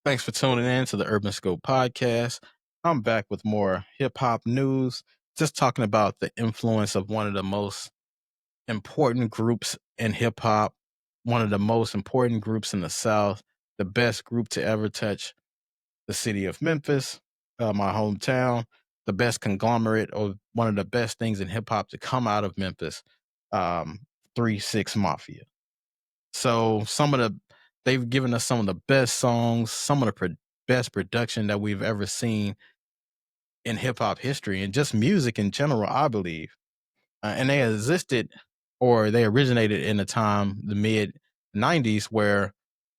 Thanks for tuning in to the Urban Scope podcast. I'm back with more hip hop news, just talking about the influence of one of the most important groups in hip hop, one of the most important groups in the South, the best group to ever touch the city of Memphis, my hometown, the best conglomerate, or one of the best things in hip hop to come out of Memphis, um, 3 6 Mafia. So they've given us some of the best songs, some of the best production that we've ever seen in hip hop history and just music in general, I believe. And they existed or they originated in a time, the mid 90s, where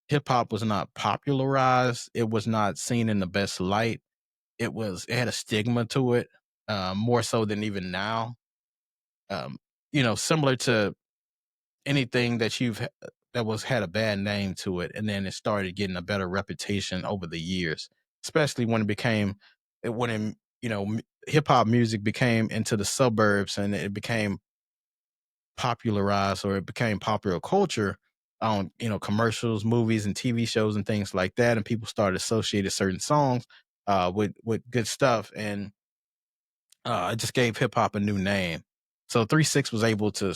hip hop was not popularized. It was not seen in the best light. It had a stigma to it, more so than even now. Um, Similar to anything that was had a bad name to it, and then it started getting a better reputation over the years, especially when hip hop music became into the suburbs and it became popularized or it became popular culture on commercials, movies, and TV shows and things like that, and people started associating certain songs with good stuff, and it just gave hip hop a new name. So 3 6 was able to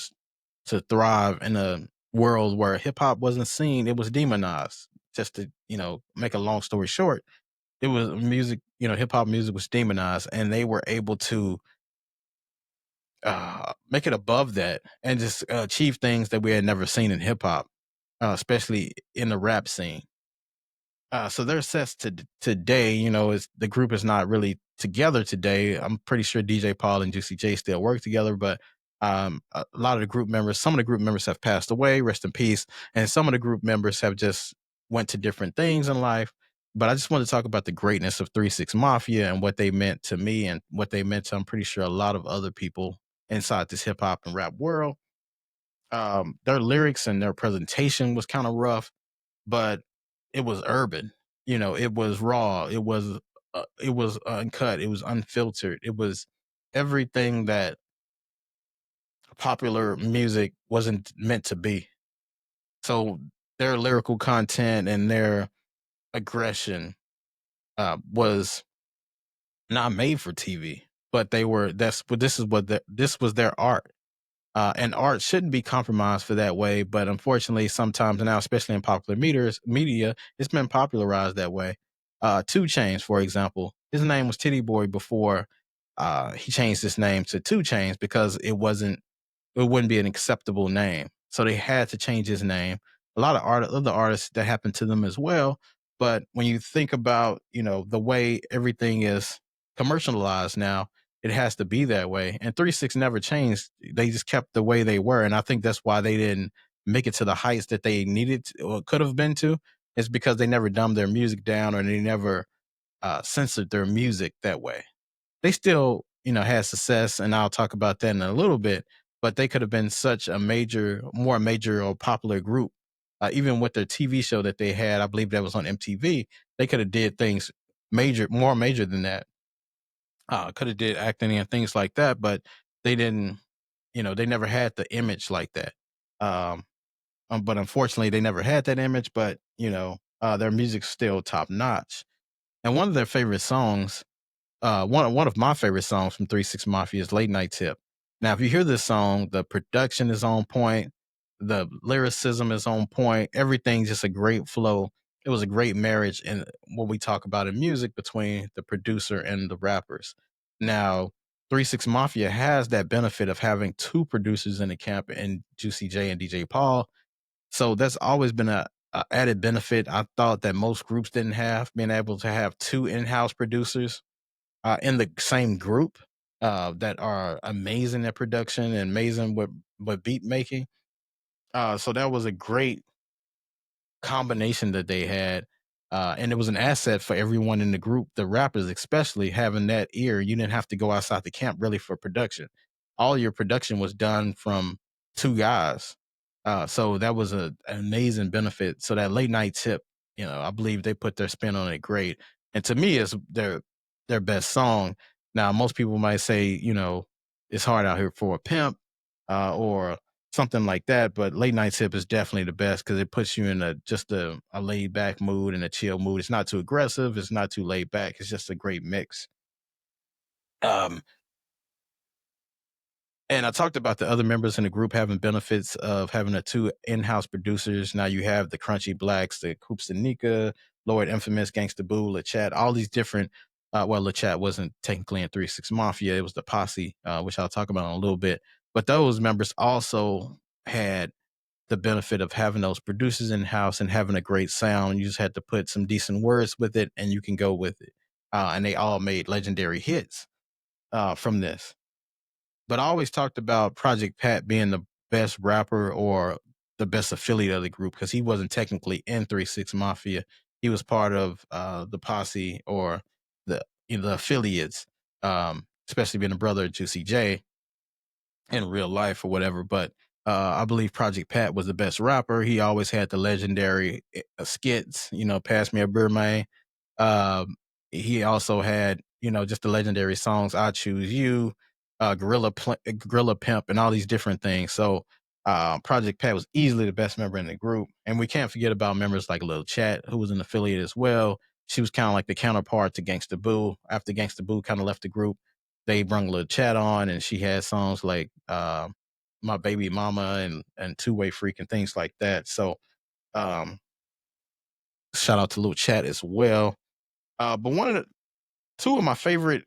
thrive in a world where hip hop wasn't seen, it was demonized. Just to, make a long story short, it was music, hip hop music was demonized, and they were able to make it above that and just achieve things that we had never seen in hip hop, especially in the rap scene. So their sets today, is the group is not really together today. I'm pretty sure DJ Paul and Juicy J still work together, but a lot of the group members, some of the group members have passed away, rest in peace, and some of the group members have just went to different things in life. But I just want to talk about the greatness of 3 6 Mafia and what they meant to me and what they meant to, I'm pretty sure, a lot of other people inside this hip hop and rap world. Their lyrics and their presentation was kind of rough, but it was urban. It was raw. It was uncut. It was unfiltered. It was everything that popular music wasn't meant to be. So their lyrical content and their aggression was not made for TV, but they were. This was their art. And art shouldn't be compromised for that way, but unfortunately, sometimes now, especially in popular media, it's been popularized that way. 2 Chainz, for example, his name was Titty Boy before he changed his name to 2 Chainz because it wouldn't be an acceptable name. So they had to change his name. A lot of other artists that happened to them as well. But when you think about, the way everything is commercialized now, it has to be that way. And 3 6 never changed. They just kept the way they were. And I think that's why they didn't make it to the heights that they needed or could have been to. It's because they never dumbed their music down or they never censored their music that way. They still, had success, and I'll talk about that in a little bit. But they could have been such a more major or popular group, even with their TV show that they had. I believe that was on MTV. They could have did things more major than that. Could have did acting and things like that, but they didn't. They never had the image like that. Um, but unfortunately, they never had that image. But their music's still top notch. And one of their favorite songs one of my favorite songs from 3 6 Mafia is Late Night Tip. Now, if you hear this song, the production is on point, the lyricism is on point, everything's just a great flow. It was a great marriage in what we talk about in music between the producer and the rappers. Now, 3 6 Mafia has that benefit of having two producers in the camp and Juicy J and DJ Paul. So that's always been a added benefit I thought that most groups didn't have, being able to have two in-house producers in the same group that are amazing at production and amazing with beat making. So that was a great combination that they had. And it was an asset for everyone in the group, the rappers especially, having that ear. You didn't have to go outside the camp really for production. All your production was done from two guys. So that was an amazing benefit. So that late night tip, I believe they put their spin on it great. And to me, it's their best song. Now, most people might say, it's hard out here for a pimp, or something like that. But late night tip is definitely the best because it puts you in a laid back mood and a chill mood. It's not too aggressive. It's not too laid back. It's just a great mix. Um, and I talked about the other members in the group having benefits of having the two in-house producers. Now you have the Crunchy Blacks, the Coops and Nika, Lord Infamous, Gangsta Boo, LaChat, all these different. Well, LaChat wasn't technically in 3 6 Mafia; it was the Posse, which I'll talk about in a little bit. But those members also had the benefit of having those producers in house and having a great sound. You just had to put some decent words with it, and you can go with it. And they all made legendary hits from this. But I always talked about Project Pat being the best rapper or the best affiliate of the group because he wasn't technically in 3 6 Mafia. He was part of the posse or the affiliates, especially being a brother of Juicy J in real life or whatever. But I believe Project Pat was the best rapper. He always had the legendary skits, Pass Me a Beer Man. Um, he also had, just the legendary songs "I Choose You," Gorilla Pimp," and all these different things. So Project Pat was easily the best member in the group, and we can't forget about members like Lil Chat, who was an affiliate as well. She was kind of like the counterpart to Gangsta Boo. After Gangsta Boo kind of left the group, they brung Lil Chat on, and she had songs like "My Baby Mama" and "Two Way Freak" and things like that. So um, shout out to Lil Chat as well. But two of my favorite,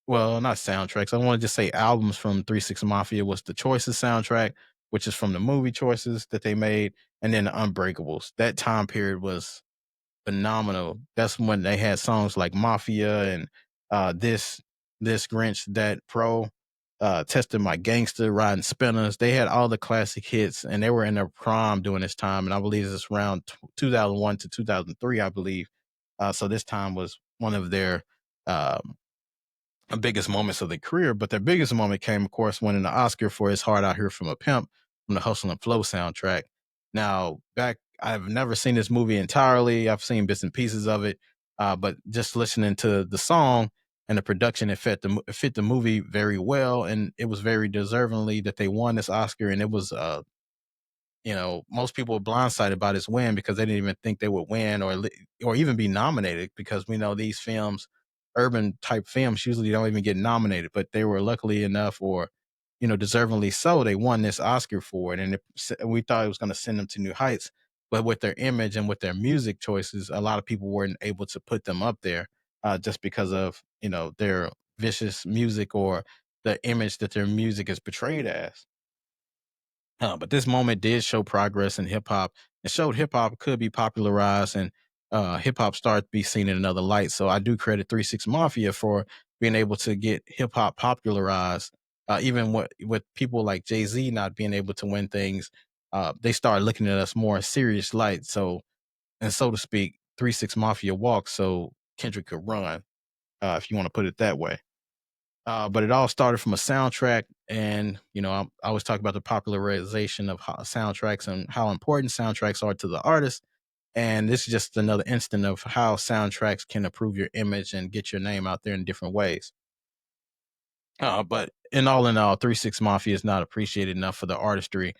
well, not soundtracks. I want to just say albums from 3 6 Mafia was the Choices soundtrack, which is from the movie Choices that they made, and then the Unbreakables. That time period was phenomenal. That's when they had songs like Mafia and this Grinch, that Pro, Tested My Gangster, Riding Spinners. They had all the classic hits, and they were in their prime during this time. And I believe it's around 2001 to 2003, I believe. So this time was one of their um, biggest moments of their career. But their biggest moment came, of course, winning the Oscar for his "Hard Out Here from a Pimp" from the Hustle and Flow soundtrack. Now, I've never seen this movie entirely. I've seen bits and pieces of it, but just listening to the song and the production, it fit the movie very well, and it was very deservingly that they won this Oscar. And it was most people were blindsided by this win because they didn't even think they would win or even be nominated because we know these films, urban type films, usually don't even get nominated, but they were luckily enough or deservingly so they won this Oscar for it, and we thought it was going to send them to new heights. But with their image and with their music choices, a lot of people weren't able to put them up there just because of their vicious music or the image that their music is portrayed as. But this moment did show progress in hip hop and showed hip hop could be popularized and hip hop started to be seen in another light. So I do credit 3 6 Mafia for being able to get hip hop popularized. Even with people like Jay-Z not being able to win things, they started looking at us more serious light. So, and so to speak, 3 6 Mafia walked so Kendrick could run, if you want to put it that way. But it all started from a soundtrack, and I always talk about the popularization of soundtracks and how important soundtracks are to the artist. And this is just another instant of how soundtracks can improve your image and get your name out there in different ways. But in all, 3 6 Mafia is not appreciated enough for the artistry.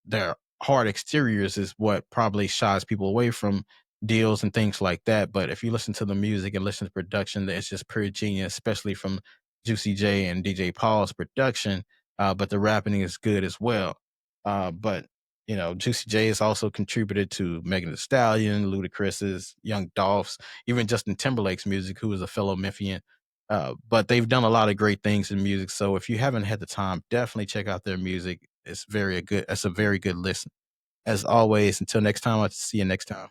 Their hard exteriors is what probably shies people away from deals and things like that. But if you listen to the music and listen to production, it's just pure genius, especially from Juicy J and DJ Paul's production. But the rapping is good as well. But Juicy J has also contributed to Megan Thee Stallion, Ludacris's, Young Dolph's, even Justin Timberlake's music, who is a fellow Memphian. But they've done a lot of great things in music. So if you haven't had the time, definitely check out their music. It's a very good listen. As always, until next time, I'll see you next time.